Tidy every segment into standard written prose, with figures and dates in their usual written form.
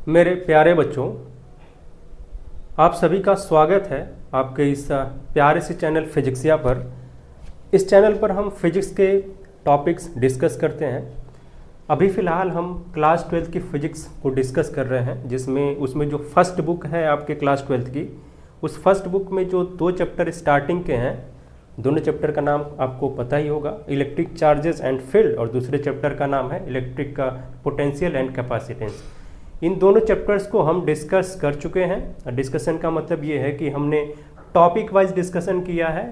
मेरे प्यारे बच्चों, आप सभी का स्वागत है आपके इस प्यारे से चैनल फिजिक्सिया पर। इस चैनल पर हम फिजिक्स के टॉपिक्स डिस्कस करते हैं। अभी फ़िलहाल हम क्लास 12 की फ़िज़िक्स को डिस्कस कर रहे हैं, जिसमें उसमें जो फर्स्ट बुक है आपके क्लास 12 की, उस फर्स्ट बुक में जो 2 चैप्टर स्टार्टिंग के हैं, दोनों चैप्टर का नाम आपको पता ही होगा, इलेक्ट्रिक चार्जेस एंड फील्ड, और दूसरे चैप्टर का नाम है इलेक्ट्रिक का पोटेंशियल एंड कैपेसिटेंस। इन दोनों चैप्टर्स को हम डिस्कस कर चुके हैं। डिस्कशन का मतलब ये है कि हमने टॉपिक वाइज डिस्कशन किया है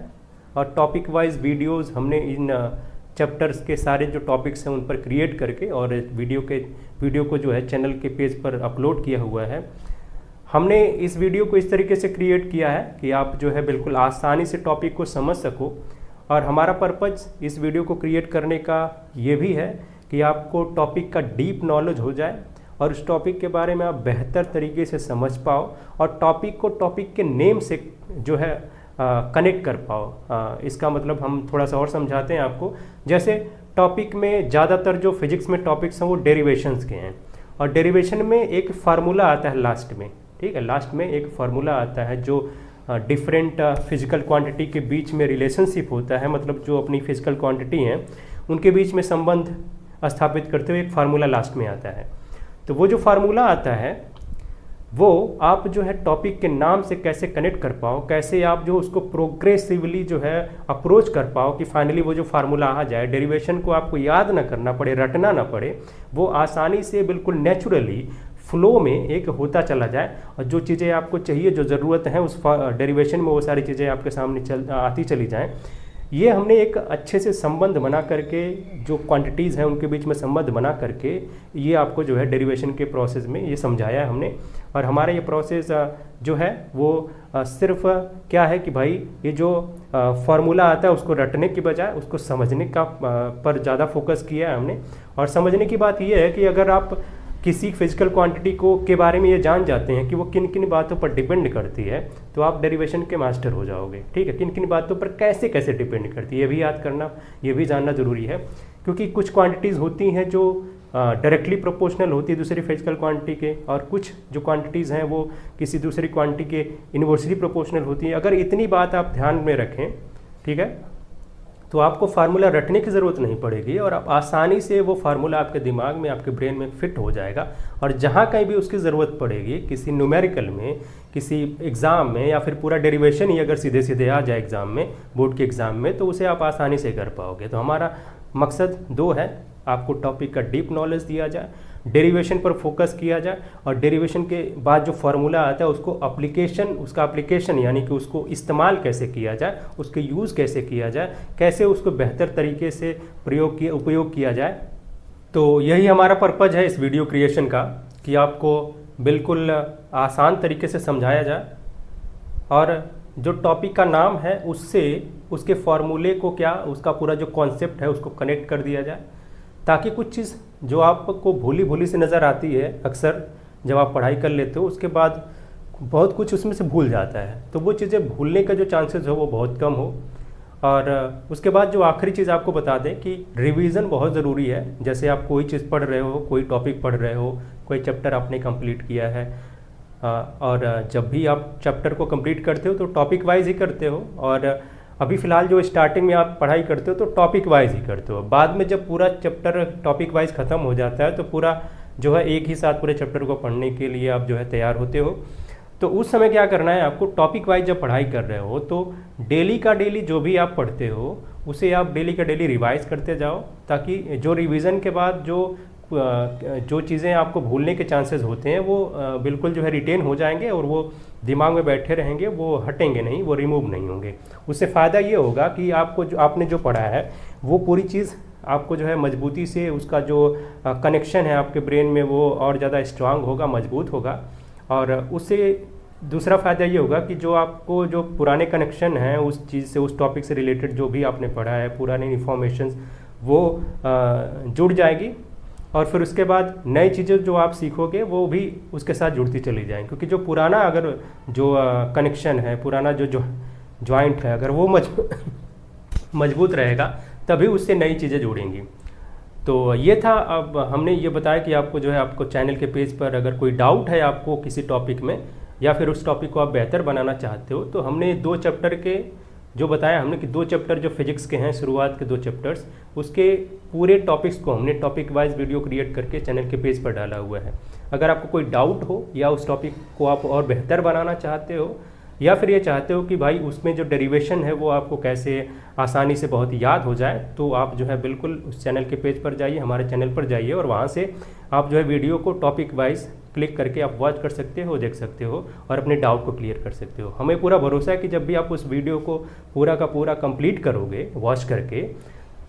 और टॉपिक वाइज वीडियोस हमने इन चैप्टर्स के सारे जो टॉपिक्स हैं उन पर क्रिएट करके और वीडियो को जो है चैनल के पेज पर अपलोड किया हुआ है। हमने इस वीडियो को इस तरीके से क्रिएट किया है कि आप जो है बिल्कुल आसानी से टॉपिक को समझ सको, और हमारा पर्पज़ इस वीडियो को क्रिएट करने का ये भी है कि आपको टॉपिक का डीप नॉलेज हो जाए और उस टॉपिक के बारे में आप बेहतर तरीके से समझ पाओ और टॉपिक को टॉपिक के नेम से जो है कनेक्ट कर पाओ। इसका मतलब हम थोड़ा सा और समझाते हैं आपको। जैसे टॉपिक में ज़्यादातर जो फिजिक्स में टॉपिक्स हैं वो डेरिवेशंस के हैं, और डेरिवेशन में एक फार्मूला आता है लास्ट में, ठीक है, लास्ट में एक फार्मूला आता है जो डिफरेंट फिजिकल क्वांटिटी के बीच में रिलेशनशिप होता है, मतलब जो अपनी फिजिकल क्वांटिटी हैं उनके बीच में संबंध स्थापित करते हुए एक फार्मूला लास्ट में आता है। तो वो जो फार्मूला आता है वो आप जो है टॉपिक के नाम से कैसे कनेक्ट कर पाओ, कैसे आप जो उसको प्रोग्रेसिवली जो है अप्रोच कर पाओ कि फाइनली वो जो फार्मूला आ जाए, डेरिवेशन को आपको याद ना करना पड़े, रटना ना पड़े, वो आसानी से बिल्कुल नेचुरली फ्लो में एक होता चला जाए, और जो चीज़ें आपको चाहिए, जो ज़रूरत है उस डेरिवेशन में, वो सारी चीज़ें आपके सामने आती चली जाएँ। ये हमने एक अच्छे से संबंध बना करके, जो क्वांटिटीज़ हैं उनके बीच में संबंध बना करके, ये आपको जो है डेरिवेशन के प्रोसेस में ये समझाया है हमने। और हमारा ये प्रोसेस जो है वो सिर्फ क्या है कि भाई ये जो फार्मूला आता है उसको रटने की बजाय उसको समझने का पर ज़्यादा फोकस किया है हमने। और समझने की बात ये है कि अगर आप किसी फिजिकल क्वांटिटी को के बारे में ये जान जाते हैं कि वो किन किन बातों पर डिपेंड करती है, तो आप डेरिवेशन के मास्टर हो जाओगे, ठीक है। किन किन बातों पर कैसे कैसे डिपेंड करती है ये भी याद करना, ये भी जानना ज़रूरी है, क्योंकि कुछ क्वांटिटीज़ होती हैं जो डायरेक्टली प्रोपोर्शनल होती है दूसरी फिजिकल क्वांटिटी के, और कुछ जो क्वांटिटीज़ हैं वो किसी दूसरी क्वांटिटी के इन्वर्सली प्रोपोर्शनल होती है। अगर इतनी बात आप ध्यान में रखें, ठीक है, तो आपको फार्मूला रटने की ज़रूरत नहीं पड़ेगी और आप आसानी से वो फार्मूला आपके दिमाग में, आपके ब्रेन में फिट हो जाएगा। और जहाँ कहीं भी उसकी ज़रूरत पड़ेगी, किसी न्यूमेरिकल में, किसी एग्ज़ाम में, या फिर पूरा डेरिवेशन ही अगर सीधे सीधे आ जाए एग्ज़ाम में, बोर्ड के एग्ज़ाम में, तो उसे आप आसानी से कर पाओगे। तो हमारा मकसद 2 है, आपको टॉपिक का डीप नॉलेज दिया जाए, डेरिवेशन पर फोकस किया जाए, और डेरिवेशन के बाद जो फार्मूला आता है उसका एप्लीकेशन यानी कि उसको इस्तेमाल कैसे किया जाए, उसके यूज़ कैसे किया जाए, कैसे उसको बेहतर तरीके से उपयोग किया जाए। तो यही हमारा पर्पज़ है इस वीडियो क्रिएशन का, कि आपको बिल्कुल आसान तरीके से समझाया जाए और जो टॉपिक का नाम है उससे उसके फार्मूले को, क्या उसका पूरा जो कॉन्सेप्ट है उसको कनेक्ट कर दिया जाए, ताकि कुछ चीज़ जो आपको भूली भूली से नज़र आती है अक्सर जब आप पढ़ाई कर लेते हो, उसके बाद बहुत कुछ उसमें से भूल जाता है, तो वो चीज़ें भूलने का जो चांसेस हो वो बहुत कम हो। और उसके बाद जो आखिरी चीज़ आपको बता दें कि रिवीजन बहुत ज़रूरी है। जैसे आप कोई चीज़ पढ़ रहे हो, कोई टॉपिक पढ़ रहे हो, कोई चैप्टर आपने कंप्लीट किया है, और जब भी आप चैप्टर को कंप्लीट करते हो तो टॉपिक वाइज ही करते हो, और अभी फ़िलहाल जो स्टार्टिंग में आप पढ़ाई करते हो तो टॉपिक वाइज ही करते हो। बाद में जब पूरा चैप्टर टॉपिक वाइज ख़त्म हो जाता है तो पूरा जो है एक ही साथ पूरे चैप्टर को पढ़ने के लिए आप जो है तैयार होते हो। तो उस समय क्या करना है आपको, टॉपिक वाइज जब पढ़ाई कर रहे हो तो डेली का डेली जो भी आप पढ़ते हो उसे आप डेली का डेली रिवाइज करते जाओ, ताकि जो रिवीजन के बाद जो चीज़ें आपको भूलने के चांसेस होते हैं वो बिल्कुल जो है रिटेन हो जाएंगे और वो दिमाग में बैठे रहेंगे, वो हटेंगे नहीं, वो रिमूव नहीं होंगे। उससे फ़ायदा ये होगा कि आपने जो पढ़ा है वो पूरी चीज़ आपको जो है मजबूती से, उसका जो कनेक्शन है आपके ब्रेन में वो और ज़्यादा स्ट्रांग होगा, मजबूत होगा। और उससे दूसरा फ़ायदा ये होगा कि जो आपको जो पुराने कनेक्शन हैं उस चीज़ से, उस टॉपिक से रिलेटेड जो भी आपने पढ़ा है, पुरानी इन्फॉर्मेशन वो जुड़ जाएगी, और फिर उसके बाद नई चीज़ें जो आप सीखोगे वो भी उसके साथ जुड़ती चली जाएंगी। क्योंकि जो पुराना अगर जो कनेक्शन है, पुराना जो जॉइंट है, अगर वो मजबूत रहेगा तभी उससे नई चीज़ें जुड़ेंगी। तो ये था। अब हमने ये बताया कि आपको जो है आपको चैनल के पेज पर अगर कोई डाउट है आपको किसी टॉपिक में या फिर उस टॉपिक को आप बेहतर बनाना चाहते हो, तो हमने 2 चैप्टर के जो बताया हमने कि 2 चैप्टर जो फिजिक्स के हैं, शुरुआत के 2 चैप्टर्स, उसके पूरे टॉपिक्स को हमने टॉपिक वाइज वीडियो क्रिएट करके चैनल के पेज पर डाला हुआ है। अगर आपको कोई डाउट हो या उस टॉपिक को आप और बेहतर बनाना चाहते हो या फिर ये चाहते हो कि भाई उसमें जो डेरिवेशन है वो आपको कैसे आसानी से बहुत याद हो जाए, तो आप जो है बिल्कुल उस चैनल के पेज पर जाइए, हमारे चैनल पर जाइए और वहाँ से आप जो है वीडियो को टॉपिक वाइज क्लिक करके आप वॉच कर सकते हो, देख सकते हो और अपने डाउट को क्लियर कर सकते हो। हमें पूरा भरोसा है कि जब भी आप उस वीडियो को पूरा का पूरा कंप्लीट करोगे वॉच करके,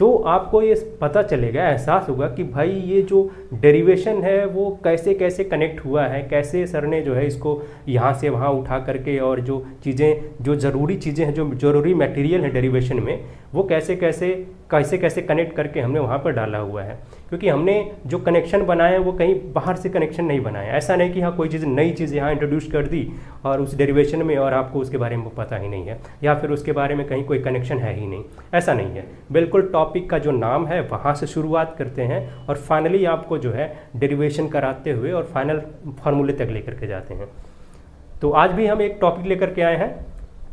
तो आपको ये पता चलेगा, एहसास होगा कि भाई ये जो डेरिवेशन है वो कैसे कैसे कनेक्ट हुआ है, कैसे सर ने जो है इसको यहाँ से वहाँ उठा करके और जो चीज़ें, जो ज़रूरी चीज़ें हैं, जो ज़रूरी मटेरियल है डेरिवेशन में, वो कैसे कैसे कनेक्ट करके हमने वहाँ पर डाला हुआ है। क्योंकि हमने जो कनेक्शन बनाए वो कहीं बाहर से कनेक्शन नहीं बनाया। ऐसा नहीं कि हाँ कोई चीज़ नई चीज़ यहाँ इंट्रोड्यूस कर दी और उस डेरिवेशन में और आपको उसके बारे में पता ही नहीं है या फिर उसके बारे में कहीं कोई कनेक्शन है ही नहीं, ऐसा नहीं है। बिल्कुल टॉपिक का जो नाम है वहाँ से शुरुआत करते हैं और फाइनली आपको जो है डेरिवेशन कराते हुए और फाइनल फार्मूले तक लेकर के जाते हैं। तो आज भी हम एक टॉपिक लेकर के आए हैं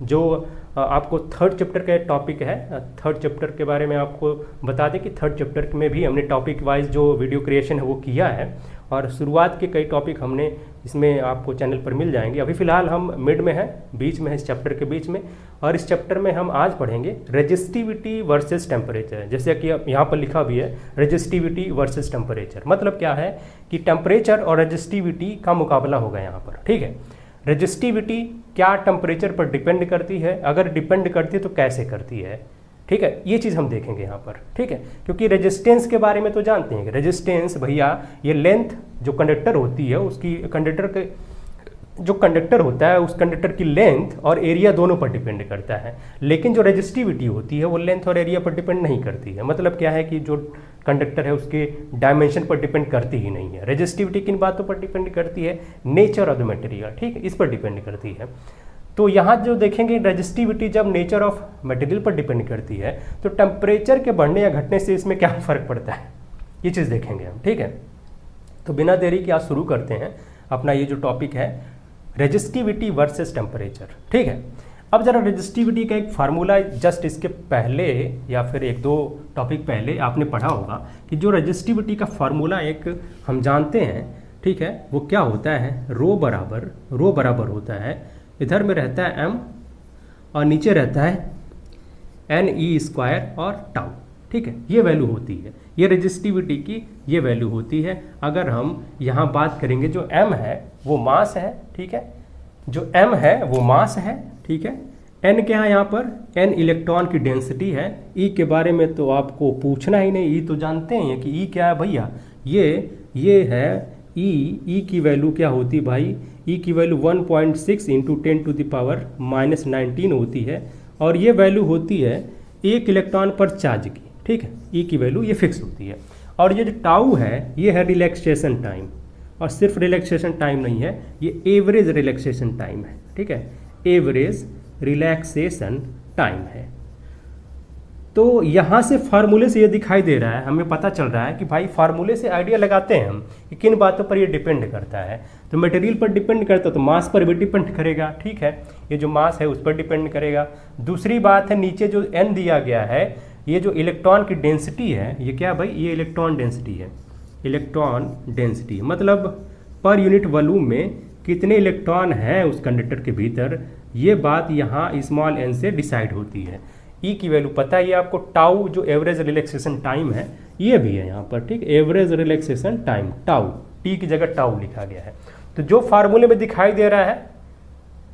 जो आपको 3rd चैप्टर का टॉपिक है। 3rd चैप्टर के बारे में आपको बता दें कि 3rd चैप्टर में भी हमने टॉपिक वाइज जो वीडियो क्रिएशन है वो किया है और शुरुआत के कई टॉपिक हमने इसमें आपको चैनल पर मिल जाएंगे। अभी फ़िलहाल हम मिड में हैं, बीच में है, इस चैप्टर के बीच में, और इस चैप्टर में हम आज पढ़ेंगे रेजिस्टिविटी वर्सेस टेम्परेचर। जैसे कि यहाँ पर लिखा भी है रेजिस्टिविटी वर्सेस टेम्परेचर, मतलब क्या है कि टेम्परेचर और रेजिस्टिविटी का मुकाबला होगा यहाँ पर। ठीक है, रेजिस्टिविटी क्या टेम्परेचर पर डिपेंड करती है, अगर डिपेंड करती है तो कैसे करती है। ठीक है, ये चीज़ हम देखेंगे यहाँ पर। ठीक है, क्योंकि रेजिस्टेंस के बारे में तो जानते हैं कि रेजिस्टेंस भैया ये लेंथ जो कंडक्टर होती है उसकी, कंडक्टर के जो कंडक्टर होता है उस कंडक्टर की लेंथ और एरिया दोनों पर डिपेंड करता है। लेकिन जो रेजिस्टिविटी होती है वो लेंथ और एरिया पर डिपेंड नहीं करती है। मतलब क्या है कि जो कंडक्टर है उसके डायमेंशन पर डिपेंड करती ही नहीं है। रेजिस्टिविटी किन बातों पर डिपेंड करती है? Nature of the material. ठीक है, इस पर डिपेंड करती है। तो यहाँ जो देखेंगे रेजिस्टिविटी जब नेचर ऑफ मटेरियल पर डिपेंड करती है तो टेम्परेचर के बढ़ने या घटने से इसमें क्या फ़र्क पड़ता है, ये चीज़ देखेंगे हम। ठीक है, तो बिना देरी के आज शुरू करते हैं अपना ये जो टॉपिक है रेजिस्टिविटी वर्सेस टेम्परेचर। ठीक है, अब जरा रेजिस्टिविटी का एक फार्मूला, जस्ट इसके पहले या फिर 1-2 टॉपिक पहले आपने पढ़ा होगा कि जो रेजिस्टिविटी का फार्मूला एक हम जानते हैं, ठीक है, वो क्या होता है, रो बराबर होता है, इधर में रहता है m और नीचे रहता है NE² और टाउ। ठीक है, ये वैल्यू होती है, ये रेजिस्टिविटी की ये वैल्यू होती है। अगर हम यहाँ बात करेंगे जो m है वो मास है। ठीक है, जो m है वो मास है। ठीक है, n क्या है यहाँ पर, n इलेक्ट्रॉन की डेंसिटी है। E के बारे में तो आपको पूछना ही नहीं, E तो जानते हैं कि E क्या है भैया, ये है E की वैल्यू क्या होती है भाई, E की वैल्यू 1.6 × 10⁻19 होती है और ये वैल्यू होती है 1 इलेक्ट्रॉन पर चार्ज की। ठीक है, E की वैल्यू ये फिक्स होती है। और ये जो टाउ है ये है रिलैक्सेशन टाइम, और सिर्फ रिलैक्सेशन टाइम नहीं है, ये एवरेज रिलैक्सेशन टाइम है। ठीक है, एवरेज रिलैक्सेशन टाइम है। तो यहाँ से फार्मूले से ये दिखाई दे रहा है, हमें पता चल रहा है कि भाई फार्मूले से आइडिया लगाते हैं हम कि किन बातों पर ये डिपेंड करता है। तो मटेरियल पर डिपेंड करता है तो मास पर भी डिपेंड करेगा। ठीक है, ये जो मास है उस पर डिपेंड करेगा। दूसरी बात है नीचे जो n दिया गया है, ये जो इलेक्ट्रॉन की डेंसिटी है, ये क्या भाई, ये इलेक्ट्रॉन डेंसिटी है। इलेक्ट्रॉन डेंसिटी मतलब पर यूनिट वॉल्यूम में कितने इलेक्ट्रॉन हैं उस कंडक्टर के भीतर, ये बात यहाँ स्मॉल n से डिसाइड होती है। E की वैल्यू पता है ये आपको, टाउ जो एवरेज रिलैक्सेशन टाइम है ये भी है यहाँ पर। ठीक, average relaxation time, tau, T की जगह टाउ लिखा गया है। तो जो फार्मूले में दिखाई दे रहा है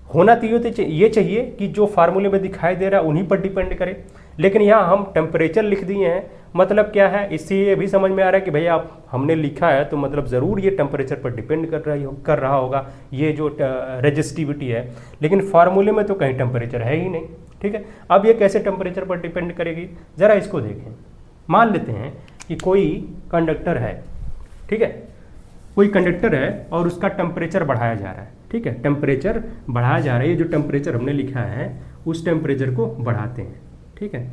होना तो ये चाहिए कि जो फार्मूले में दिखाई दे रहा है उन्हीं पर डिपेंड करे, लेकिन यहाँ हम टेम्परेचर लिख दिए हैं। मतलब क्या है, इससे ये भी समझ में आ रहा है कि भैया आप हमने लिखा है तो मतलब ज़रूर ये टेम्परेचर पर डिपेंड कर रहा होगा ये जो रेजिस्टिविटी है, लेकिन फार्मूले में तो कहीं टेम्परेचर है ही नहीं। ठीक है, अब ये कैसे टेम्परेचर पर डिपेंड करेगी, ज़रा इसको देखें। मान लेते हैं कि कोई कंडक्टर है। ठीक है, कोई कंडक्टर है और उसका टेम्परेचर बढ़ाया जा रहा है। ठीक है, टेम्परेचर बढ़ाया जा रहा है, ये जो टेम्परेचर हमने लिखा है उस टेम्परेचर को बढ़ाते हैं। ठीक है,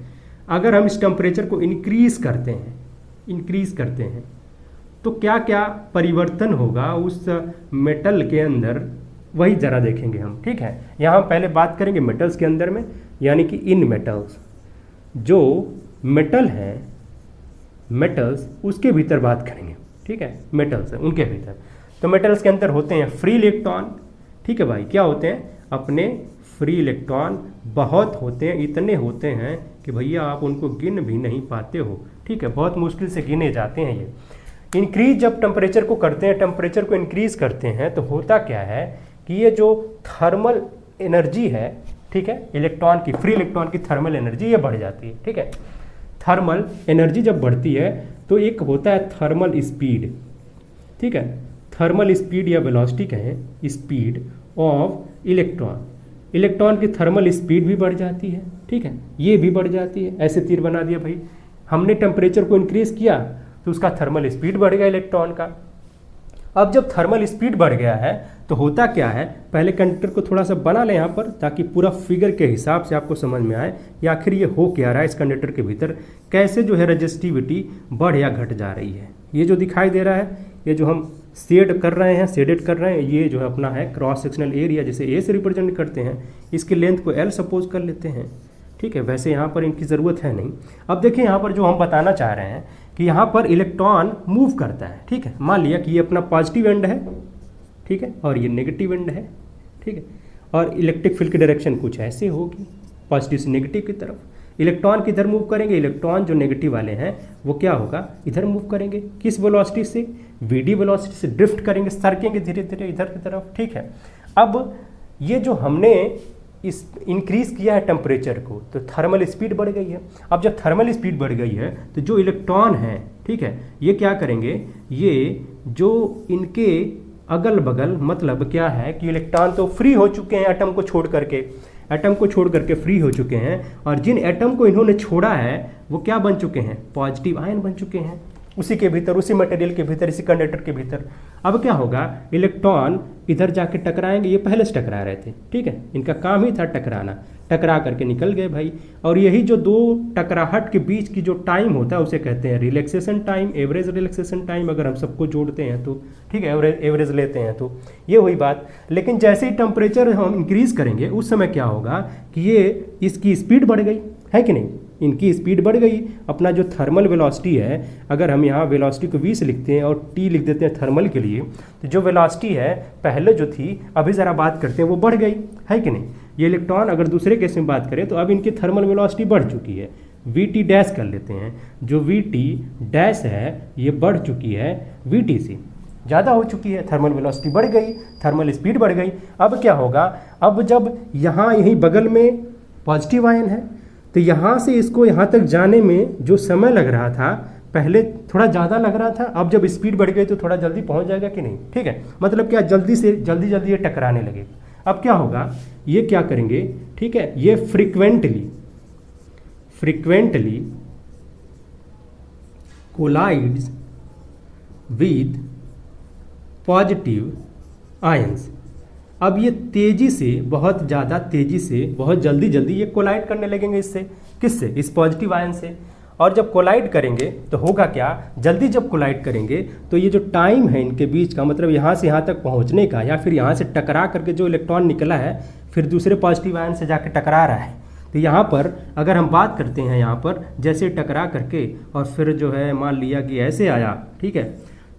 अगर हम इस टेम्परेचर को इंक्रीज करते हैं इंक्रीज करते हैं तो क्या क्या परिवर्तन होगा उस मेटल के अंदर, वही ज़रा देखेंगे हम। ठीक है, यहाँ पहले बात करेंगे मेटल्स के अंदर में, यानी कि इन मेटल्स, जो मेटल है मेटल्स उसके भीतर बात करेंगे। ठीक है, मेटल्स है उनके भीतर। तो मेटल्स के अंदर होते हैं फ्री इलेक्ट्रॉन। ठीक है भाई, क्या होते हैं? अपने फ्री इलेक्ट्रॉन बहुत होते हैं, इतने होते हैं कि भैया आप उनको गिन भी नहीं पाते हो। ठीक है, बहुत मुश्किल से गिने जाते हैं ये। इंक्रीज जब टेम्परेचर को करते हैं, टेम्परेचर को इंक्रीज करते हैं, तो होता क्या है कि ये जो थर्मल एनर्जी है, ठीक है, इलेक्ट्रॉन की, फ्री इलेक्ट्रॉन की थर्मल एनर्जी ये बढ़ जाती है। ठीक है, थर्मल एनर्जी जब बढ़ती है तो एक होता है थर्मल स्पीड। ठीक है, थर्मल स्पीड या वेलोसिटी कहें, स्पीड ऑफ इलेक्ट्रॉन, इलेक्ट्रॉन की थर्मल स्पीड भी बढ़ जाती है। ठीक है, ये भी बढ़ जाती है। ऐसे तीर बना दिया भाई, हमने टेम्परेचर को इंक्रीज किया तो उसका थर्मल स्पीड बढ़ गया इलेक्ट्रॉन का। अब जब थर्मल स्पीड बढ़ गया है तो होता क्या है, पहले कंडक्टर को थोड़ा सा बना लें यहाँ पर, ताकि पूरा फिगर के हिसाब से आपको समझ में आए कि आखिर ये हो क्या रहा है इस कंडक्टर के भीतर, कैसे जो है रेजिस्टिविटी बढ़ या घट जा रही है। ये जो दिखाई दे रहा है, ये जो हम शेड कर रहे हैं, शेडेड कर रहे हैं, ये जो है अपना है क्रॉस सेक्शनल एरिया, जैसे ए से रिप्रेजेंट करते हैं, इसकी लेंथ को एल सपोज कर लेते हैं। ठीक है, वैसे यहाँ पर इनकी ज़रूरत है नहीं। अब देखिए यहाँ पर जो हम बताना चाह रहे हैं कि यहाँ पर इलेक्ट्रॉन मूव करता है। ठीक है, मान लिया कि ये अपना पॉजिटिव एंड है, ठीक है, और ये नेगेटिव एंड है। ठीक है, और इलेक्ट्रिक फील्ड की डायरेक्शन कुछ ऐसे होगी, पॉजिटिव से नेगेटिव की तरफ। इलेक्ट्रॉन किधर मूव करेंगे? इलेक्ट्रॉन जो नेगेटिव वाले हैं वो क्या होगा, इधर मूव करेंगे। किस वेलोसिटी से? वीडी वेलोसिटी से ड्रिफ्ट करेंगे, सरकेंगे धीरे धीरे इधर की तरफ। ठीक है, अब ये जो हमने इस इंक्रीज किया है टेम्परेचर को, तो थर्मल स्पीड बढ़ गई है। अब जब थर्मल स्पीड बढ़ गई है तो जो इलेक्ट्रॉन है, ठीक है, ये क्या करेंगे, ये जो इनके अगल बगल, मतलब क्या है कि इलेक्ट्रॉन तो फ्री हो चुके हैं एटम को छोड़ करके, एटम को छोड़ करके फ्री हो चुके हैं, और जिन एटम को इन्होंने छोड़ा है वो क्या बन चुके हैं? पॉजिटिव आयन बन चुके हैं, उसी के भीतर, उसी मटेरियल के भीतर, इसी कंडक्टर के भीतर। अब क्या होगा, इलेक्ट्रॉन इधर जाके टकराएंगे, ये पहले से टकरा रहे थे। ठीक है, इनका काम ही था टकराना, टकरा करके निकल गए भाई। और यही जो दो टकराहट के बीच की जो टाइम होता है उसे कहते हैं relaxation time, average relaxation time, अगर हम सबको जोड़ते हैं तो। ठीक है, एवरेज लेते हैं तो ये हुई बात। लेकिन जैसे ही टेम्परेचर हम इंक्रीज करेंगे उस समय क्या होगा कि ये इसकी स्पीड बढ़ गई है कि नहीं, इनकी स्पीड बढ़ गई। अपना जो थर्मल वेलोसिटी है, अगर हम यहाँ वेलोसिटी को v से लिखते हैं और t लिख देते हैं थर्मल के लिए, तो जो वेलोसिटी है पहले जो थी, अभी ज़रा बात करते हैं, वो बढ़ गई है कि नहीं। ये इलेक्ट्रॉन अगर दूसरे केस में बात करें तो अब इनकी थर्मल वेलोसिटी बढ़ चुकी है, vt डैश कर लेते हैं। जो vt डैश है ये बढ़ चुकी है vt से, ज़्यादा हो चुकी है, थर्मल वेलोसिटी बढ़ गई, थर्मल स्पीड बढ़ गई। अब क्या होगा, अब जब यहाँ यही बगल में पॉजिटिव आयन है तो यहाँ से इसको यहाँ तक जाने में जो समय लग रहा था, पहले थोड़ा ज़्यादा लग रहा था, अब जब स्पीड बढ़ गई तो थोड़ा जल्दी पहुँच जाएगा कि नहीं। ठीक है, मतलब क्या, जल्दी से जल्दी ये टकराने लगे। अब क्या होगा, ये क्या करेंगे, ठीक है, ये frequently collides with positive ions. अब ये तेजी से, बहुत ज़्यादा तेजी से, बहुत जल्दी ये कोलाइड करने लगेंगे इससे, किससे? इस पॉजिटिव आयन से। और जब कोलाइड करेंगे तो होगा क्या, जल्दी जब कोलाइड करेंगे तो ये जो टाइम है इनके बीच का, मतलब यहाँ से यहाँ तक पहुँचने का, या फिर यहाँ से टकरा करके जो इलेक्ट्रॉन निकला है फिर दूसरे पॉजिटिव आयन से जाके टकरा रहा है, तो यहाँ पर अगर हम बात करते हैं, यहाँ पर जैसे टकरा करके और फिर जो है मान लिया कि ऐसे आया, ठीक है,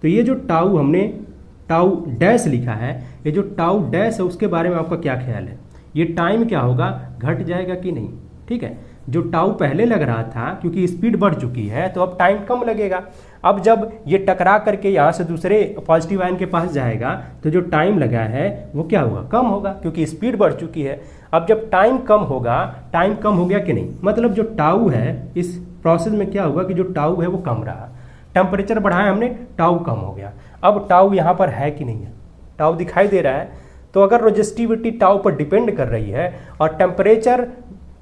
तो ये जो टाउ हमने टाउ डैश लिखा है, ये जो टाउ डैश है उसके बारे में आपका क्या ख्याल है, ये टाइम क्या होगा, घट जाएगा कि नहीं। ठीक है, जो टाउ पहले लग रहा था, क्योंकि स्पीड बढ़ चुकी है तो अब टाइम कम लगेगा। अब जब ये टकरा करके यहाँ से दूसरे पॉजिटिव आयन के पास जाएगा तो जो टाइम लगा है वो क्या होगा, कम होगा, क्योंकि स्पीड बढ़ चुकी है। अब जब टाइम कम होगा, टाइम कम हो गया कि नहीं, मतलब जो टाउ है इस प्रोसेस में क्या हुआ कि जो टाउ है वो कम रहा, टेम्परेचर बढ़ाया हमने, टाउ कम हो गया। अब टाउ यहाँ पर है कि नहीं है, टाउ दिखाई दे रहा है। तो अगर रेजिस्टिविटी टाउ पर डिपेंड कर रही है और टेम्परेचर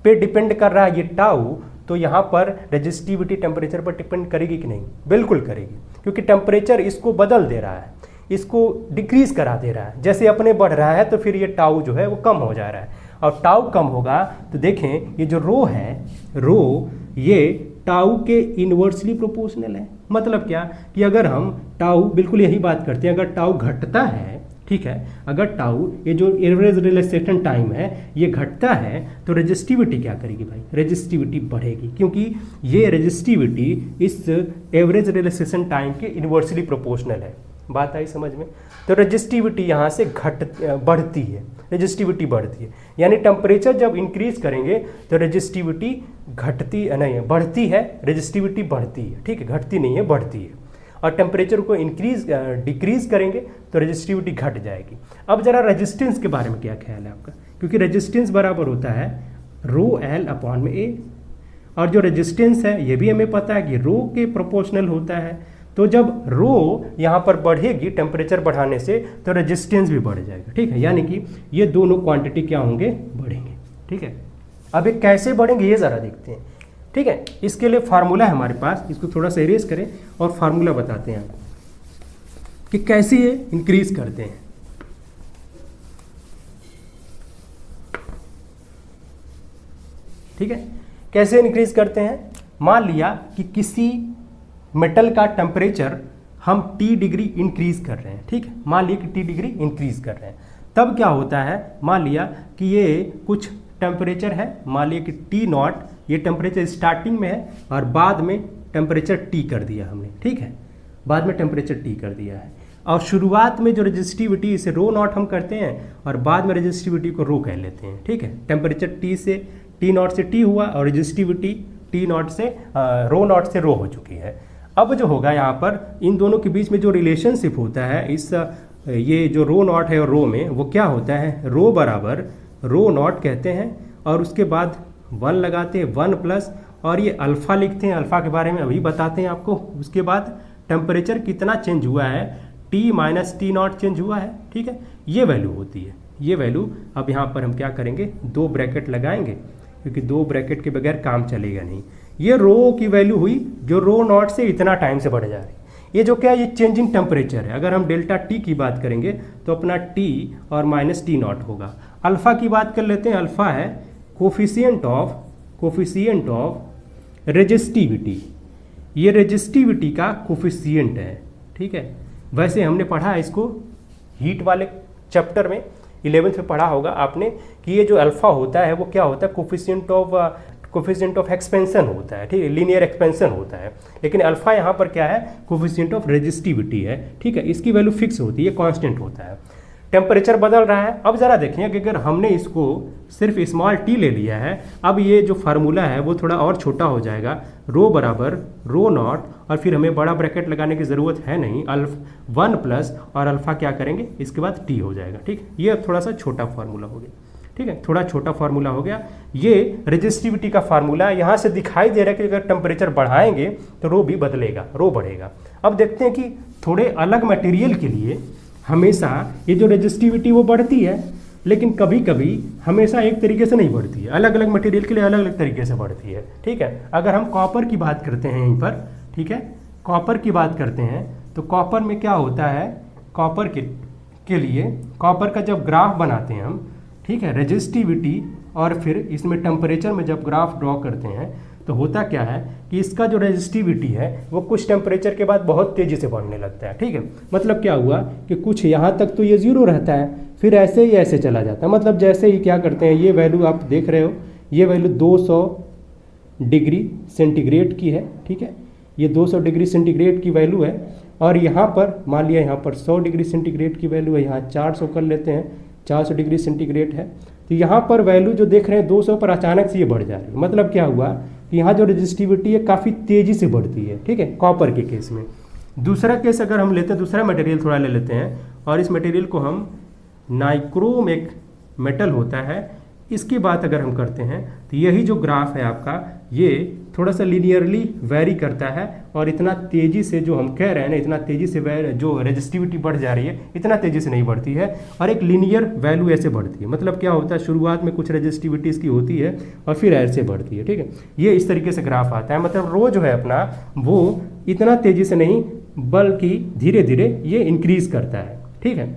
पे डिपेंड कर रहा है ये टाउ, तो यहाँ पर रेजिस्टिविटी टेम्परेचर पर डिपेंड करेगी कि नहीं, बिल्कुल करेगी, क्योंकि टेम्परेचर इसको बदल दे रहा है, इसको डिक्रीज करा दे रहा है। जैसे अपने बढ़ रहा है तो फिर ये टाउ जो है वो कम हो जा रहा है, और टाउ कम होगा तो देखें ये जो रो है, रो ये टाउ के इन्वर्सली प्रोपोर्शनल है, मतलब क्या कि अगर हम टाउ, बिल्कुल यही बात करते हैं, अगर टाउ घटता है, ठीक है, अगर टाउ ये जो एवरेज रिलैक्सेशन टाइम है ये घटता है तो रेजिस्टिविटी क्या करेगी भाई, रेजिस्टिविटी बढ़ेगी, क्योंकि ये रेजिस्टिविटी इस एवरेज रिलैक्सेशन टाइम के इन्वर्सली प्रोपोर्शनल है। बात आई समझ में? तो रेजिस्टिविटी यहाँ से बढ़ती है, रेजिस्टिविटी बढ़ती है, यानी टेम्परेचर जब इंक्रीज करेंगे तो रेजिस्टिविटी घटती नहीं है, बढ़ती है, रेजिस्टिविटी बढ़ती है, ठीक है, घटती नहीं है, बढ़ती है। और टेम्परेचर को डिक्रीज करेंगे तो रेजिस्टिविटी घट जाएगी। अब जरा रेजिस्टेंस के बारे में क्या ख्याल है आपका, क्योंकि रेजिस्टेंस बराबर होता है रो एल अपॉन में ए, और जो रेजिस्टेंस है ये भी हमें पता है कि रो के प्रोपोर्शनल होता है। तो जब रो यहाँ पर बढ़ेगी टेम्परेचर बढ़ाने से तो रेजिस्टेंस भी बढ़ जाएगा, ठीक है, यानी कि ये दोनों क्वांटिटी क्या होंगे, बढ़ेंगे, ठीक है। अब ये कैसे बढ़ेंगे ये ज़रा देखते हैं, ठीक है। इसके लिए फार्मूला है हमारे पास, इसको थोड़ा सा इरेज करें और फार्मूला बताते हैं आपको कि कैसे ये इंक्रीज करते हैं। ठीक है, कैसे इंक्रीज करते हैं? मान लिया कि किसी मेटल का टेम्परेचर हम T डिग्री इंक्रीज कर रहे हैं, ठीक है, मान लिया कि T डिग्री इंक्रीज कर रहे हैं, तब क्या होता है, मान लिया कि ये कुछ टेम्परेचर है, मान लिया कि T नॉट, ये टेम्परेचर स्टार्टिंग में है और बाद में टेम्परेचर T कर दिया हमने, ठीक है, बाद में टेम्परेचर T कर दिया है, और शुरुआत में जो रेजिस्टिविटी इसे रो नॉट हम करते हैं और बाद में रेजिस्टिविटी को रो कह लेते हैं, ठीक है। टेम्परेचर T नॉट से T हुआ और रेजिस्टिविटी T नॉट से रो नॉट से रो हो चुकी है। अब जो होगा यहाँ पर इन दोनों के बीच में जो रिलेशनशिप होता है इस ये जो रो नॉट है और रो में, वो क्या होता है, रो बराबर रो नॉट कहते हैं और उसके बाद 1 लगाते हैं, 1 प्लस, और ये अल्फ़ा लिखते हैं, अल्फ़ा के बारे में अभी बताते हैं आपको। उसके बाद टेम्परेचर कितना चेंज हुआ है, T minus T not change हुआ है, ठीक है, ये वैल्यू होती है, ये वैल्यू। अब यहाँ पर हम क्या करेंगे, 2 ब्रैकेट लगाएंगे, क्योंकि 2 ब्रैकेट के बगैर काम चलेगा नहीं। ये रो की वैल्यू हुई जो रो नॉट से इतना टाइम से बढ़ जा रही है। ये जो क्या है, ये चेंजिंग टेम्परेचर है। अगर हम डेल्टा T की बात करेंगे तो अपना T और माइनस T नॉट होगा। अल्फ़ा की बात कर लेते हैं, अल्फ़ा है कोफिशिएंट ऑफ रेजिस्टिविटी, ये रेजिस्टिविटी का कोफिशिएंट है, ठीक है। वैसे हमने पढ़ा है इसको हीट वाले चैप्टर में, 11th में पढ़ा होगा आपने कि ये जो अल्फ़ा होता है वो क्या होता है, कोफिशिएंट ऑफ एक्सपेंशन होता है, ठीक है, लीनियर एक्सपेंशन होता है। लेकिन अल्फ़ा यहाँ पर क्या है, कोफिशिएंट ऑफ रेजिस्टिविटी है, ठीक है, इसकी वैल्यू फिक्स होती है, कांस्टेंट होता है। टेम्परेचर बदल रहा है। अब ज़रा देखें कि अगर हमने इसको सिर्फ स्मॉल t ले लिया है, अब ये जो फार्मूला है वो थोड़ा और छोटा हो जाएगा, रो बराबर रो नॉट, और फिर हमें बड़ा ब्रैकेट लगाने की ज़रूरत है नहीं, 1 प्लस और अल्फ़ा क्या करेंगे, इसके बाद t हो जाएगा, ठीक। ये अब थोड़ा सा छोटा फार्मूला हो गया, ठीक है, थोड़ा छोटा फार्मूला हो गया। ये रेजिस्टिविटी का फार्मूला है। यहाँ से दिखाई दे रहा है कि अगर टेम्परेचर बढ़ाएंगे तो रो भी बदलेगा, रो बढ़ेगा। अब देखते हैं कि थोड़े अलग मटेरियल के लिए हमेशा ये जो रेजिस्टिविटी वो बढ़ती है, लेकिन कभी कभी हमेशा एक तरीके से नहीं बढ़ती है, अलग अलग मटेरियल के लिए अलग अलग तरीके से बढ़ती है, ठीक है। अगर हम कॉपर की बात करते हैं यहीं पर, ठीक है, कॉपर की बात करते हैं तो कॉपर में क्या होता है, कॉपर के लिए कॉपर का जब ग्राफ बनाते हैं हम, ठीक है, रेजिस्टिविटी और फिर इसमें टेम्परेचर में जब ग्राफ ड्रॉ करते हैं तो होता क्या है कि इसका जो रेजिस्टिविटी है वो कुछ टेम्परेचर के बाद बहुत तेज़ी से बढ़ने लगता है, ठीक है। मतलब क्या हुआ कि कुछ यहाँ तक तो ये 0 रहता है, फिर ऐसे ही ऐसे चला जाता है। मतलब जैसे ही क्या करते हैं, ये वैल्यू आप देख रहे हो, ये वैल्यू 200 डिग्री सेंटीग्रेड की है, ठीक है, ये 200 डिग्री सेंटीग्रेड की वैल्यू है, और यहाँ पर मान लिया यहाँ पर 100 डिग्री सेंटीग्रेड की वैल्यू है, यहाँ 400 कर लेते हैं, 400 डिग्री सेंटीग्रेड है, तो यहाँ पर वैल्यू जो देख रहे हैं 200 पर अचानक से ये बढ़ जा रही है। मतलब क्या हुआ कि यहाँ जो रेजिस्टिविटी है काफ़ी तेज़ी से बढ़ती है, ठीक है, कॉपर के केस में। दूसरा केस अगर हम लेते हैं, दूसरा मटेरियल थोड़ा ले लेते हैं, और इस मटेरियल को हम नाइक्रोम एक मेटल होता है, इसकी बात अगर हम करते हैं तो यही जो ग्राफ है आपका, ये थोड़ा सा लीनियरली वेरी करता है, और इतना तेज़ी से जो हम कह रहे हैं ना, इतना तेज़ी से जो रेजिस्टिविटी बढ़ जा रही है, इतना तेज़ी से नहीं बढ़ती है, और एक लीनियर वैल्यू ऐसे बढ़ती है। मतलब क्या होता है, शुरुआत में कुछ रेजिस्टिविटी इसकी होती है और फिर ऐसे बढ़ती है, ठीक है। ये इस तरीके से ग्राफ आता है। मतलब रो जो है अपना वो इतना तेज़ी से नहीं बल्कि धीरे धीरे ये इंक्रीज़ करता है, ठीक है।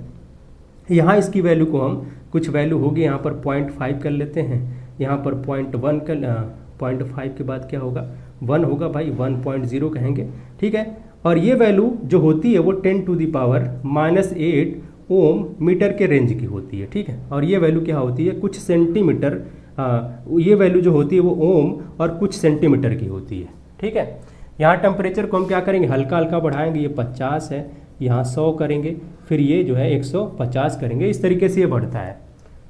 यहाँ इसकी वैल्यू को हम कुछ वैल्यू होगी, यहाँ पर 0.5 कर लेते हैं, यहाँ पर 0.1 कर 0.5 के बाद क्या होगा, 1 होगा भाई, 1.0 कहेंगे, ठीक है। और ये वैल्यू जो होती है वो 10⁻⁻8 ओम मीटर के रेंज की होती है, ठीक है। और ये वैल्यू क्या होती है, कुछ सेंटीमीटर, ये वैल्यू जो होती है वो ओम और कुछ सेंटीमीटर की होती है, ठीक है। यहाँ टेम्परेचर को हम क्या करेंगे, हल्का हल्का बढ़ाएंगे, ये 50 है, यहाँ 100 करेंगे, फिर ये जो है 150 करेंगे, इस तरीके से ये बढ़ता है,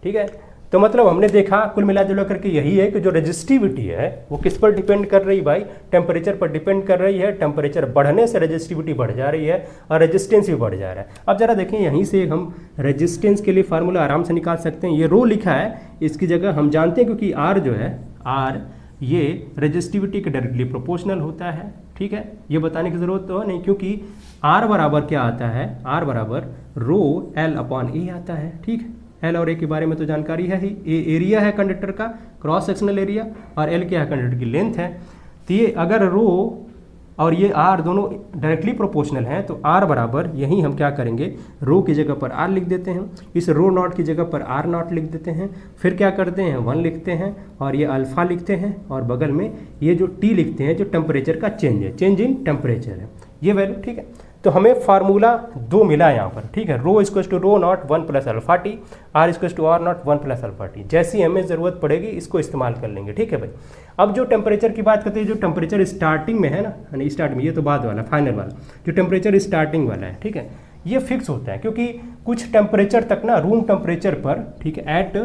ठीक है। तो मतलब हमने देखा कुल मिला जुला करके यही है कि जो रेजिस्टिविटी है वो किस पर डिपेंड कर रही भाई, टेम्परेचर पर डिपेंड कर रही है। टेम्परेचर बढ़ने से रेजिस्टिविटी बढ़ जा रही है और रेजिस्टेंस भी बढ़ जा रहा है। अब जरा देखें, यहीं से हम रेजिस्टेंस के लिए फार्मूला आराम से निकाल सकते हैं। ये रो लिखा है, इसकी जगह हम जानते हैं क्योंकि आर जो है, आर ये रेजिस्टिविटी के डायरेक्टली प्रोपोर्शनल होता है, ठीक है। ये बताने की जरूरत तो नहीं, क्योंकि आर बराबर क्या आता है, आर बराबर रो L/A आता है, ठीक है। एल और ए के बारे में तो जानकारी है ही। ए एरिया है कंडक्टर का, क्रॉस सेक्शनल एरिया, और एल क्या है, कंडक्टर की लेंथ है। तो ये अगर रो और ये आर दोनों डायरेक्टली प्रोपोर्शनल हैं तो आर बराबर, यहीं हम क्या करेंगे, रो की जगह पर आर लिख देते हैं, इस रो नॉट की जगह पर आर नॉट लिख देते हैं, फिर क्या करते हैं 1 लिखते हैं और ये अल्फा लिखते हैं, और बगल में ये जो टी लिखते हैं जो टेम्परेचर का चेंज है, चेंज इन टेम्परेचर है ये वैल्यू, ठीक है। तो हमें फार्मूला 2 मिला यहाँ पर, ठीक है। Rho equals to rho naught 1 + alpha T, R equals to R naught 1 + alpha T. जैसी हमें ज़रूरत पड़ेगी इसको इस्तेमाल कर लेंगे, ठीक है भाई। अब जो टेम्परेचर की बात करते हैं, जो टेम्परेचर स्टार्टिंग में है ना, नहीं स्टार्ट में, ये तो बाद वाला फाइनल वाला, जो टेम्परेचर स्टार्टिंग वाला है, ठीक है, ये फिक्स होता है क्योंकि कुछ टेम्परेचर तक ना रूम टेम्परेचर पर, ठीक है, एट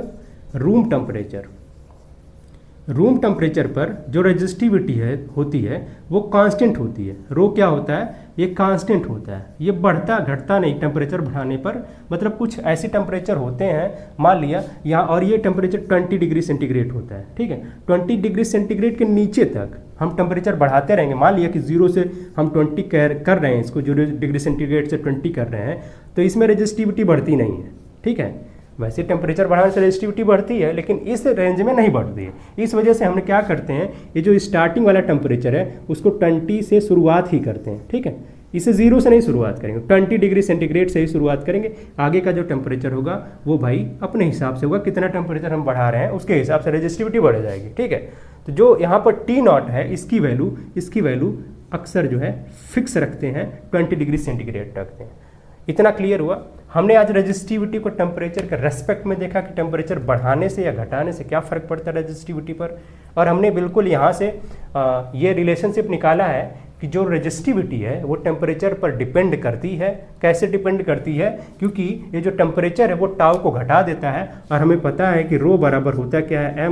रूम टेम्परेचर पर जो रेजिस्टिविटी है होती है वो कांस्टेंट होती है। रो क्या होता है, ये कांस्टेंट होता है, ये बढ़ता घटता नहीं टेम्परेचर बढ़ाने पर। मतलब कुछ ऐसे टेम्परेचर होते हैं, मान लिया यहाँ, और ये टेम्परेचर 20 डिग्री सेंटीग्रेड होता है, ठीक है। 20 डिग्री सेंटीग्रेड के नीचे तक हम टेम्परेचर बढ़ाते रहेंगे। मान लिया कि 0 से हम 20 कर रहे हैं, इसको 0 डिग्री सेंटीग्रेड से 20 कर रहे हैं, तो इसमें रेजिस्टिविटी बढ़ती नहीं है, ठीक है। वैसे टेम्परेचर बढ़ाने से रेजिस्टिविटी बढ़ती है, लेकिन इस रेंज में नहीं बढ़ती है। इस वजह से हम क्या करते हैं, ये जो स्टार्टिंग वाला टेम्परेचर है उसको 20 से शुरुआत ही करते हैं, ठीक है। इसे 0 से नहीं शुरुआत करेंगे, 20 डिग्री सेंटीग्रेड से ही शुरुआत करेंगे। आगे का जो टेम्परेचर होगा वो भाई अपने हिसाब से होगा, कितना टेम्परेचर हम बढ़ा रहे हैं उसके हिसाब से रेजिस्टिविटी बढ़ जाएगी, ठीक है। तो जो यहाँ पर टी नॉट है, इसकी वैल्यू अक्सर जो है फिक्स रखते हैं, 20 डिग्री सेंटीग्रेड रखते हैं। इतना क्लियर हुआ। हमने आज रेजिस्टिविटी को टेम्परेचर के रेस्पेक्ट में देखा कि टेम्परेचर बढ़ाने से या घटाने से क्या फ़र्क पड़ता है रेजिस्टिविटी पर, और हमने बिल्कुल यहाँ से ये रिलेशनशिप निकाला है कि जो रेजिस्टिविटी है वो टेम्परेचर पर डिपेंड करती है। कैसे डिपेंड करती है, क्योंकि ये जो टेम्परेचर है वो टाउ को घटा देता है, और हमें पता है कि रो बराबर होता क्या है,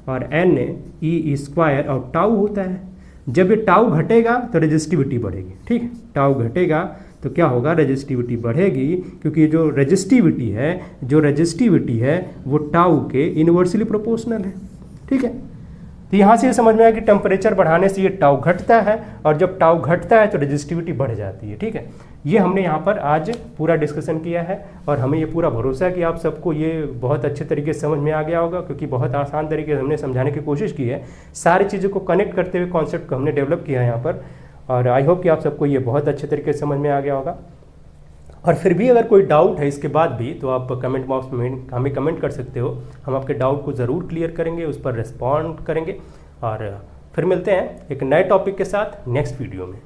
m/n/e² और टाउ होता है। जब ये टाउ घटेगा तो रेजिस्टिविटी बढ़ेगी, ठीक है। टाउ घटेगा तो क्या होगा, रेजिस्टिविटी बढ़ेगी, क्योंकि जो रेजिस्टिविटी है वो टाउ के इनवर्सली प्रोपोर्शनल है, ठीक है। तो यहाँ से ये समझ में आया कि टेम्परेचर बढ़ाने से ये टाउ घटता है, और जब टाउ घटता है तो रेजिस्टिविटी बढ़ जाती है, ठीक है। ये हमने यहाँ पर आज पूरा डिस्कशन किया है, और हमें ये पूरा भरोसा है कि आप सबको ये बहुत अच्छे तरीके से समझ में आ गया होगा, क्योंकि बहुत आसान तरीके से हमने समझाने की कोशिश की है। सारी चीज़ों को कनेक्ट करते हुए कॉन्सेप्ट को हमने डेवलप किया है यहाँ पर, और आई होप कि आप सबको ये बहुत अच्छे तरीके से समझ में आ गया होगा। और फिर भी अगर कोई डाउट है इसके बाद भी, तो आप कमेंट बॉक्स में हमें कमेंट कर सकते हो। हम आपके डाउट को ज़रूर क्लियर करेंगे, उस पर रिस्पॉन्ड करेंगे, और फिर मिलते हैं एक नए टॉपिक के साथ नेक्स्ट वीडियो में।